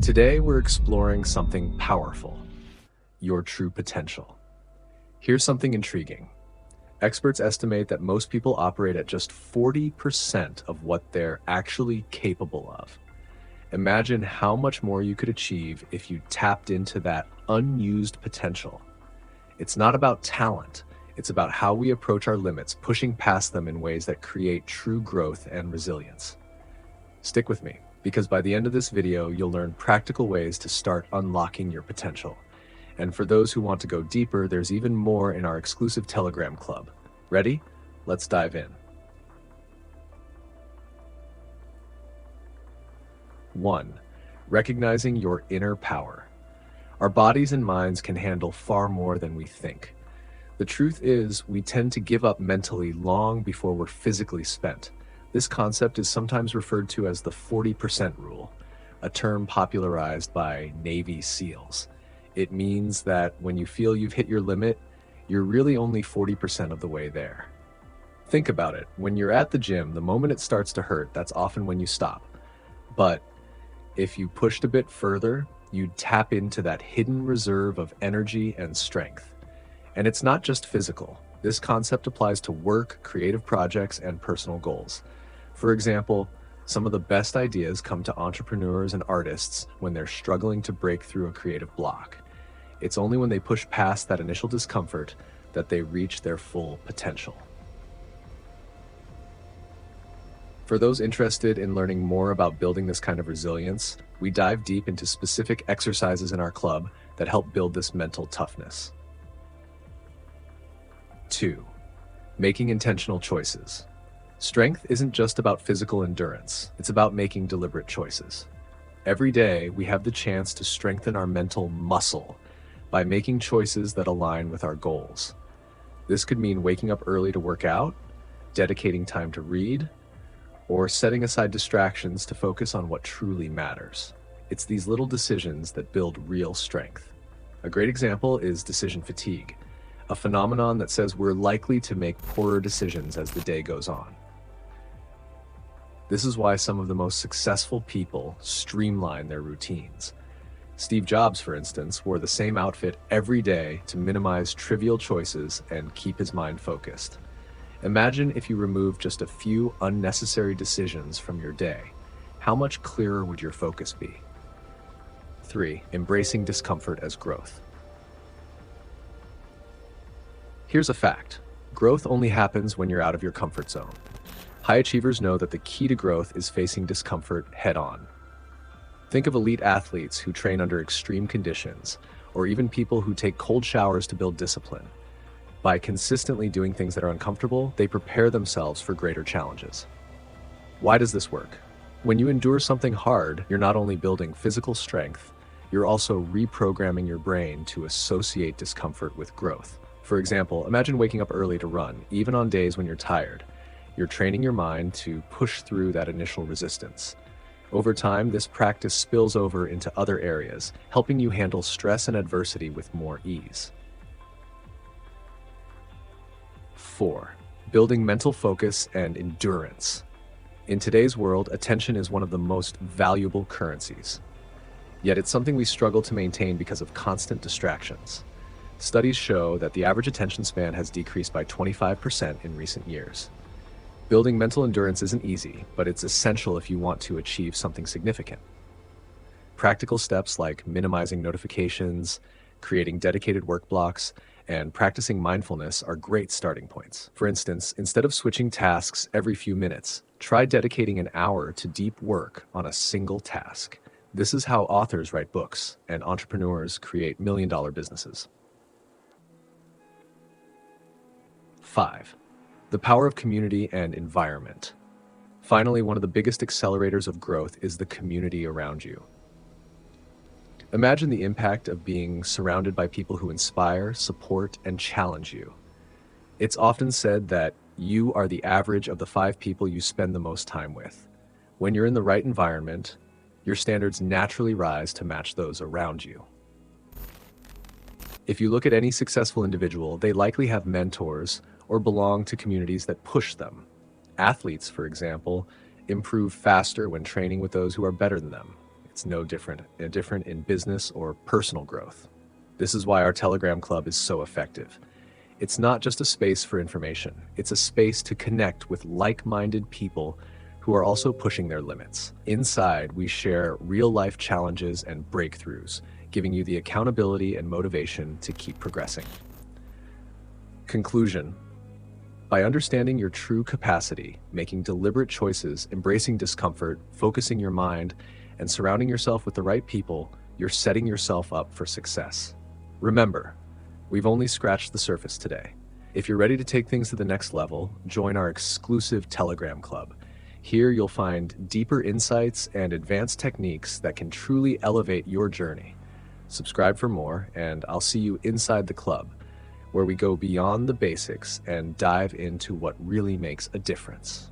Today, we're exploring something powerful, your true potential. Here's something intriguing. Experts estimate that most people operate at just 40% of what they're actually capable of. Imagine how much more you could achieve if you tapped into that unused potential. It's not about talent, it's about how we approach our limits, pushing past them in ways that create true growth and resilience. Stick with me, because by the end of this video, you'll learn practical ways to start unlocking your potential. And for those who want to go deeper, there's even more in our exclusive Telegram club. Ready? Let's dive in. 1. Recognizing your inner power. Our bodies and minds can handle far more than we think. The truth is, we tend to give up mentally long before we're physically spent. This concept is sometimes referred to as the 40% rule, a term popularized by Navy SEALs. It means that when you feel you've hit your limit, you're really only 40% of the way there. Think about it. When you're at the gym, the moment it starts to hurt, that's often when you stop. But if you pushed a bit further, you'd tap into that hidden reserve of energy and strength. And it's not just physical. This concept applies to work, creative projects, and personal goals. For example, some of the best ideas come to entrepreneurs and artists when they're struggling to break through a creative block. It's only when they push past that initial discomfort that they reach their full potential. For those interested in learning more about building this kind of resilience, we dive deep into specific exercises in our club that help build this mental toughness. 2. Making intentional choices. Strength isn't just about physical endurance, it's about making deliberate choices. Every day, we have the chance to strengthen our mental muscle by making choices that align with our goals. This could mean waking up early to work out, dedicating time to read, or setting aside distractions to focus on what truly matters. It's these little decisions that build real strength. A great example is decision fatigue, a phenomenon that says we're likely to make poorer decisions as the day goes on. This is why some of the most successful people streamline their routines. Steve Jobs, for instance, wore the same outfit every day to minimize trivial choices and keep his mind focused. Imagine if you removed just a few unnecessary decisions from your day. How much clearer would your focus be? 3. Embracing discomfort as growth. Here's a fact. Growth only happens when you're out of your comfort zone. High achievers know that the key to growth is facing discomfort head-on. Think of elite athletes who train under extreme conditions, or even people who take cold showers to build discipline. By consistently doing things that are uncomfortable, they prepare themselves for greater challenges. Why does this work? When you endure something hard, you're not only building physical strength, you're also reprogramming your brain to associate discomfort with growth. For example, imagine waking up early to run, even on days when you're tired. You're training your mind to push through that initial resistance. Over time, this practice spills over into other areas, helping you handle stress and adversity with more ease. 4. Building mental focus and endurance. In today's world, attention is one of the most valuable currencies. Yet it's something we struggle to maintain because of constant distractions. Studies show that the average attention span has decreased by 25% in recent years. Building mental endurance isn't easy, but it's essential if you want to achieve something significant. Practical steps like minimizing notifications, creating dedicated work blocks, and practicing mindfulness are great starting points. For instance, instead of switching tasks every few minutes, try dedicating an hour to deep work on a single task. This is how authors write books and entrepreneurs create million-dollar businesses. 5. The power of community and environment. Finally, one of the biggest accelerators of growth is the community around you. Imagine the impact of being surrounded by people who inspire, support, and challenge you. It's often said that you are the average of the 5 people you spend the most time with. When you're in the right environment, your standards naturally rise to match those around you. If you look at any successful individual, they likely have mentors or belong to communities that push them. Athletes, for example, improve faster when training with those who are better than them. It's no different in business or personal growth. This is why our Telegram club is so effective. It's not just a space for information. It's a space to connect with like-minded people who are also pushing their limits. Inside, we share real-life challenges and breakthroughs, giving you the accountability and motivation to keep progressing. Conclusion: by understanding your true capacity, making deliberate choices, embracing discomfort, focusing your mind, and surrounding yourself with the right people, you're setting yourself up for success. Remember, we've only scratched the surface today. If you're ready to take things to the next level, join our exclusive Telegram club. Here you'll find deeper insights and advanced techniques that can truly elevate your journey. Subscribe for more, and I'll see you inside the club, where we go beyond the basics and dive into what really makes a difference.